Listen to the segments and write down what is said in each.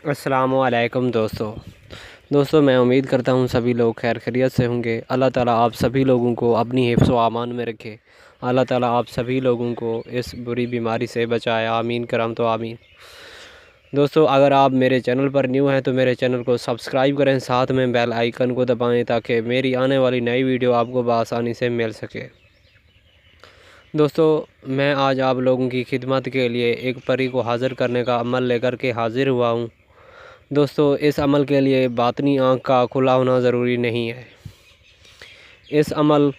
अस्सलामुअलैकुम दोस्तों मैं उम्मीद करता हूँ सभी लोग खैर खैरियत से होंगे। अल्लाह ताला आप सभी लोगों को अपनी हिफ्ज़ व अमान में रखे। अल्लाह ताला आप सभी लोगों को इस बुरी बीमारी से बचाए, आमीन करम तो आमीन। दोस्तों अगर आप मेरे चैनल पर न्यू हैं तो मेरे चैनल को सब्सक्राइब करें, साथ में बेल आइकन को दबाएं ताकि मेरी आने वाली नई वीडियो आपको बआसानी से मिल सके। दोस्तों मैं आज आप लोगों की खिदमत के लिए एक परी को हाज़िर करने का अमल लेकर के हाज़िर हुआ हूँ। दोस्तों इस अमल के लिए बातनी आँख का खुला होना ज़रूरी नहीं है। इस अमल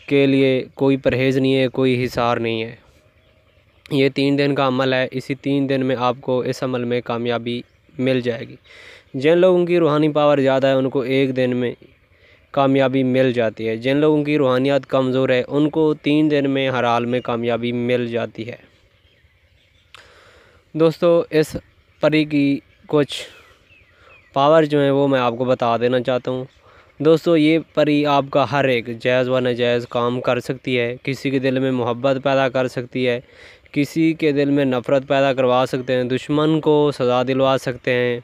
के लिए कोई परहेज़ नहीं है, कोई हिसार नहीं है। ये 3 दिन का अमल है। इसी 3 दिन में आपको इस अमल में कामयाबी मिल जाएगी। जिन लोगों की रूहानी पावर ज़्यादा है उनको 1 दिन में कामयाबी मिल जाती है। जिन लोगों की रूहानियत कमज़ोर है उनको 3 दिन में हर हाल में कामयाबी मिल जाती है। दोस्तों इस परी की कुछ पावर जो है वो मैं आपको बता देना चाहता हूँ। दोस्तों ये परी आपका हर एक जायज़ व नाजायज़ काम कर सकती है। किसी के दिल में मोहब्बत पैदा कर सकती है, किसी के दिल में नफ़रत पैदा करवा सकते हैं, दुश्मन को सज़ा दिलवा सकते हैं।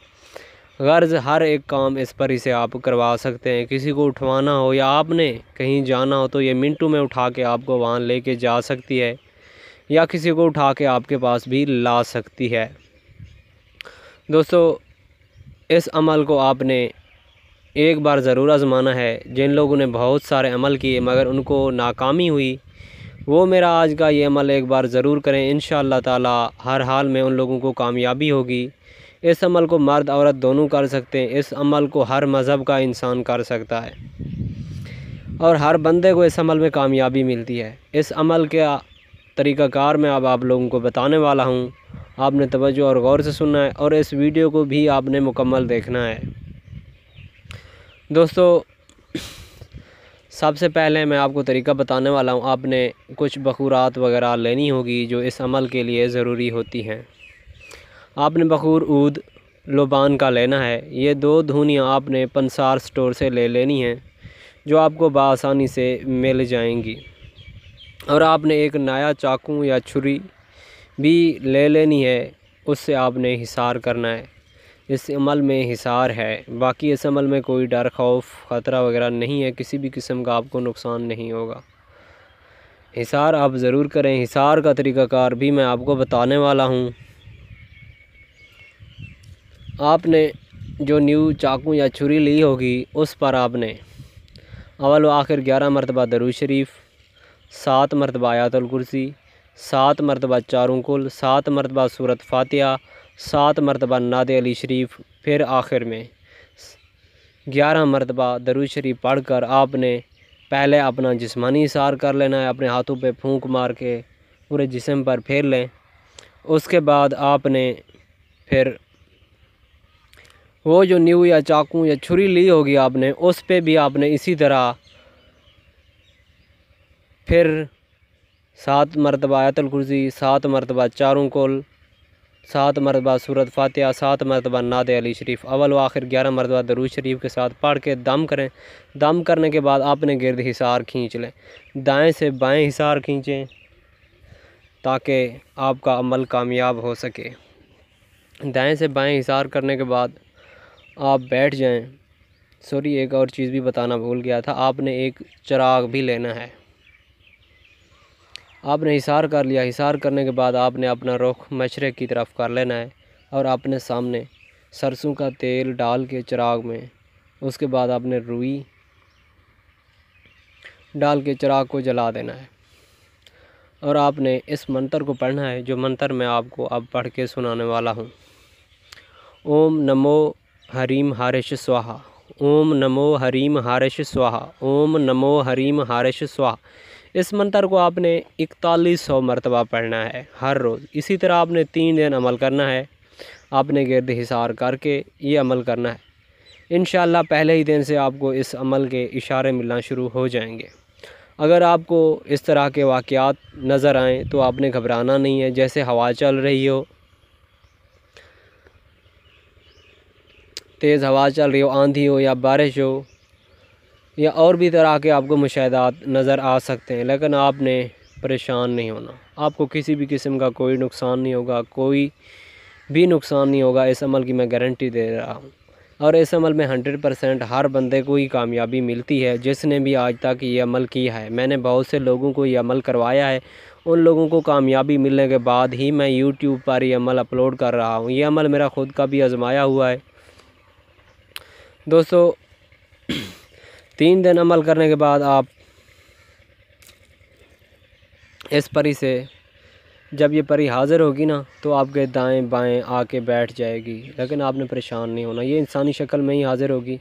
गर्ज़ हर एक काम इस परी से आप करवा सकते हैं। किसी को उठवाना हो या आपने कहीं जाना हो तो ये मिनटों में उठा के आपको वहाँ लेके जा सकती है, या किसी को उठा के आपके पास भी ला सकती है। दोस्तों इस अमल को आपने एक बार ज़रूर आज़माना है। जिन लोगों ने बहुत सारे अमल किए मगर उनको नाकामी हुई, वो मेरा आज का ये अमल एक बार ज़रूर करें। इंशाअल्लाह ताला हर हाल में उन लोगों को कामयाबी होगी। इस अमल को मर्द औरत दोनों कर सकते हैं। इस अमल को हर मज़हब का इंसान कर सकता है और हर बंदे को इस अमल में कामयाबी मिलती है। इस अमल के तरीक़ाकार मैं अब आप लोगों को बताने वाला हूँ। आपने तवज्जो और गौर से सुनना है और इस वीडियो को भी आपने मुकम्मल देखना है। दोस्तों सबसे पहले मैं आपको तरीका बताने वाला हूँ। आपने कुछ बखूरात वगैरह लेनी होगी जो इस अमल के लिए ज़रूरी होती हैं। आपने बखूर ऊद लोबान का लेना है। ये 2 धुनियाँ आपने पंसार स्टोर से ले लेनी हैं जो आपको बआसानी से मिल जाएंगी। और आपने एक नया चाकू या छुरी भी ले लेनी है, उससे आपने हिसार करना है। इस अमल में हिसार है, बाकी इस अमल में कोई डर खौफ ख़तरा वगैरह नहीं है। किसी भी किस्म का आपको नुकसान नहीं होगा। हिसार आप ज़रूर करें। हिसार का तरीक़ाकार भी मैं आपको बताने वाला हूँ। आपने जो न्यू चाकू या छुरी ली होगी उस पर आपने अव्वल व आखिर 11 मरतबा दरूद शरीफ, 7 मरतबा आयतुल कुर्सी, 7 मरतबा चारों कुल, 7 मरतबा सूरत फातिहा, 7 मरतबा नादे अली शरीफ, फिर आखिर में 11 मरतबा दरूद शरीफ पढ़कर आपने पहले अपना जिस्मानी हिसार कर लेना है। अपने हाथों पे फूंक मार के पूरे जिस्म पर फेर लें। उसके बाद आपने फिर वो जो न्यू या चाकू या छुरी ली होगी आपने, उस पे भी आपने इसी तरह फिर 7 मरतबा आयतुल कुर्सी, 7 मरतबा चारों कुल, 7 मरतबा सूरत फातिहा, 7 मरतबा नादे अली शरीफ, अव्वल व आखिर 11 मरतबा दरूद शरीफ के साथ पढ़ के दम करें। दम करने के बाद आपने गिर्द हिसार खींच लें। दाएं से बाएं हिसार खींचें ताकि आपका अमल कामयाब हो सके। दाएं से बाएं हिसार करने के बाद आप बैठ जाएं। सॉरी, एक और चीज़ भी बताना भूल गया था। आपने एक चिराग भी लेना है। आपने हिसार कर लिया। हिसार करने के बाद आपने अपना रुख मशरिक़ की तरफ कर लेना है और अपने सामने सरसों का तेल डाल के चिराग में, उसके बाद आपने रुई डाल के चिराग को जला देना है और आपने इस मंत्र को पढ़ना है जो मंत्र मैं आपको अब पढ़ के सुनाने वाला हूँ। ओम नमो हरीम हारिश स्वाहा, ओम नमो हरीम हारिश स्वाहा, ओम नमो हरीम हारिश स्वाहा। इस मंत्र को आपने 4100 मरतबा पढ़ना है हर रोज़। इसी तरह आपने 3 दिन अमल करना है। आपने गिर्द हिसार करके ये अमल करना है। इंशाअल्लाह पहले ही दिन से आपको इस अमल के इशारे मिलना शुरू हो जाएंगे। अगर आपको इस तरह के वाक़यात नज़र आएँ तो आपने घबराना नहीं है। जैसे हवा चल रही हो, तेज़ हवा चल रही हो, आंधी हो या बारिश हो, या और भी तरह के आपको मुशाहदात नज़र आ सकते हैं, लेकिन आपने परेशान नहीं होना। आपको किसी भी किस्म का कोई नुकसान नहीं होगा, कोई भी नुकसान नहीं होगा। इस अमल की मैं गारंटी दे रहा हूँ। और इस अमल में 100% हर बंदे को ही कामयाबी मिलती है जिसने भी आज तक ये अमल किया है। मैंने बहुत से लोगों को ये अमल करवाया है, उन लोगों को कामयाबी मिलने के बाद ही मैं यूट्यूब पर ये अमल अपलोड कर रहा हूँ। ये अमल मेरा ख़ुद का भी आजमाया हुआ है दोस्तों। 3 दिन अमल करने के बाद आप इस परी से, जब ये परी हाज़िर होगी ना, तो आपके दाएं बाएं आके बैठ जाएगी, लेकिन आपने परेशान नहीं होना। ये इंसानी शक्ल में ही हाज़िर होगी।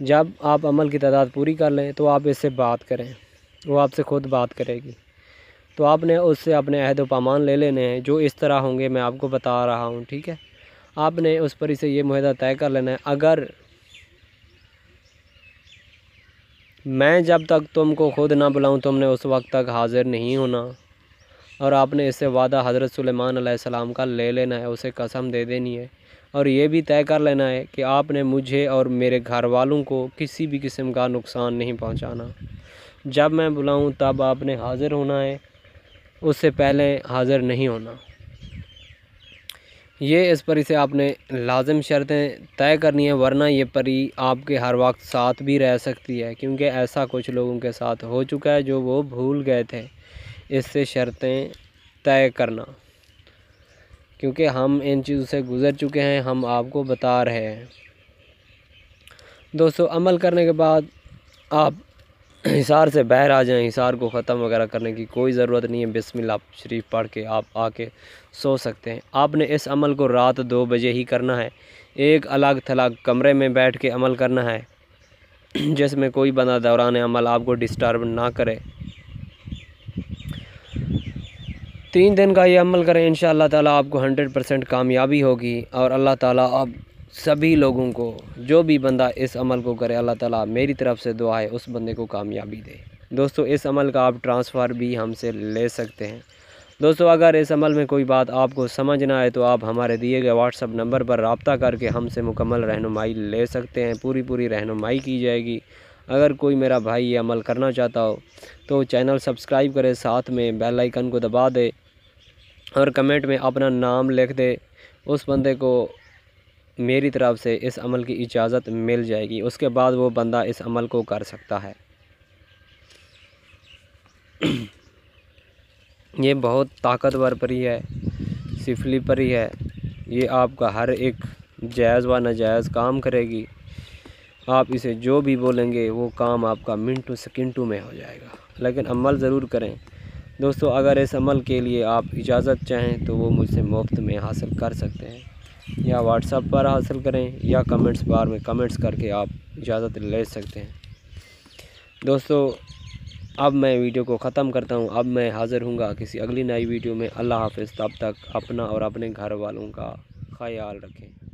जब आप अमल की तादाद पूरी कर लें तो आप इससे बात करें, वो आपसे ख़ुद बात करेगी। तो आपने उससे अपने अहद व पैमान ले लेने हैं, जो इस तरह होंगे मैं आपको बता रहा हूँ, ठीक है। आपने उस परी से ये मुआहदा तय कर लेना है, अगर मैं जब तक तुमको ख़ुद ना बुलाऊँ तुमने उस वक्त तक हाज़िर नहीं होना। और आपने इससे वादा हज़रत सुलेमान अलैहिस्सलाम का ले लेना है, उसे कसम दे देनी है। और ये भी तय कर लेना है कि आपने मुझे और मेरे घर वालों को किसी भी किस्म का नुकसान नहीं पहुंचाना। जब मैं बुलाऊं तब आपने हाज़िर होना है, उससे पहले हाज़िर नहीं होना। ये इस परी से आपने लाजिम शर्तें तय करनी है, वरना ये परी आपके हर वक्त साथ भी रह सकती है, क्योंकि ऐसा कुछ लोगों के साथ हो चुका है जो वो भूल गए थे इससे शर्तें तय करना। क्योंकि हम इन चीज़ों से गुज़र चुके हैं, हम आपको बता रहे हैं दोस्तों। अमल करने के बाद आप हिसार से बाहर आ जाएं, हिसार को ख़त्म वगैरह करने की कोई ज़रूरत नहीं है। बिस्मिल्लाह शरीफ पढ़ के आप आके सो सकते हैं। आपने इस अमल को रात 2 बजे ही करना है। एक अलग थलग कमरे में बैठ के अमल करना है जिसमें कोई बंदा दौरान अमल आपको डिस्टर्ब ना करे। 3 दिन का ये अमल करें, इंशाअल्लाह ताला आपको 100% कामयाबी होगी। और अल्लाह ताला आप सभी लोगों को, जो भी बंदा इस अमल को करे, अल्लाह ताला मेरी तरफ़ से दुआ है उस बंदे को कामयाबी दे। दोस्तों इस अमल का आप ट्रांसफ़र भी हमसे ले सकते हैं। दोस्तों अगर इस अमल में कोई बात आपको समझ ना आए तो आप हमारे दिए गए व्हाट्सअप नंबर पर रब्ता करके हमसे मुकम्मल रहनुमाई ले सकते हैं। पूरी रहनुमाई की जाएगी। अगर कोई मेरा भाई ये अमल करना चाहता हो तो चैनल सब्सक्राइब करे, साथ में बेल आइकन को दबा दे और कमेंट में अपना नाम लिख दे। उस बंदे को मेरी तरफ़ से इस अमल की इजाज़त मिल जाएगी। उसके बाद वो बंदा इस अमल को कर सकता है। ये बहुत ताकतवर परी है, सिफली परी है। ये आपका हर एक जायज़ व नाजायज़ काम करेगी। आप इसे जो भी बोलेंगे वो काम आपका मिनटों सेकंडों में हो जाएगा। लेकिन अमल ज़रूर करें दोस्तों। अगर इस अमल के लिए आप इजाज़त चाहें तो वो मुझसे मुफ्त में हासिल कर सकते हैं, या व्हाट्सएप पर हासिल करें, या कमेंट्स बार में कमेंट्स करके आप इजाज़त ले सकते हैं। दोस्तों अब मैं वीडियो को ख़त्म करता हूँ। अब मैं हाज़िर हूँगा किसी अगली नई वीडियो में। अल्लाह हाफ़िज़। तब तक अपना और अपने घर वालों का ख्याल रखें।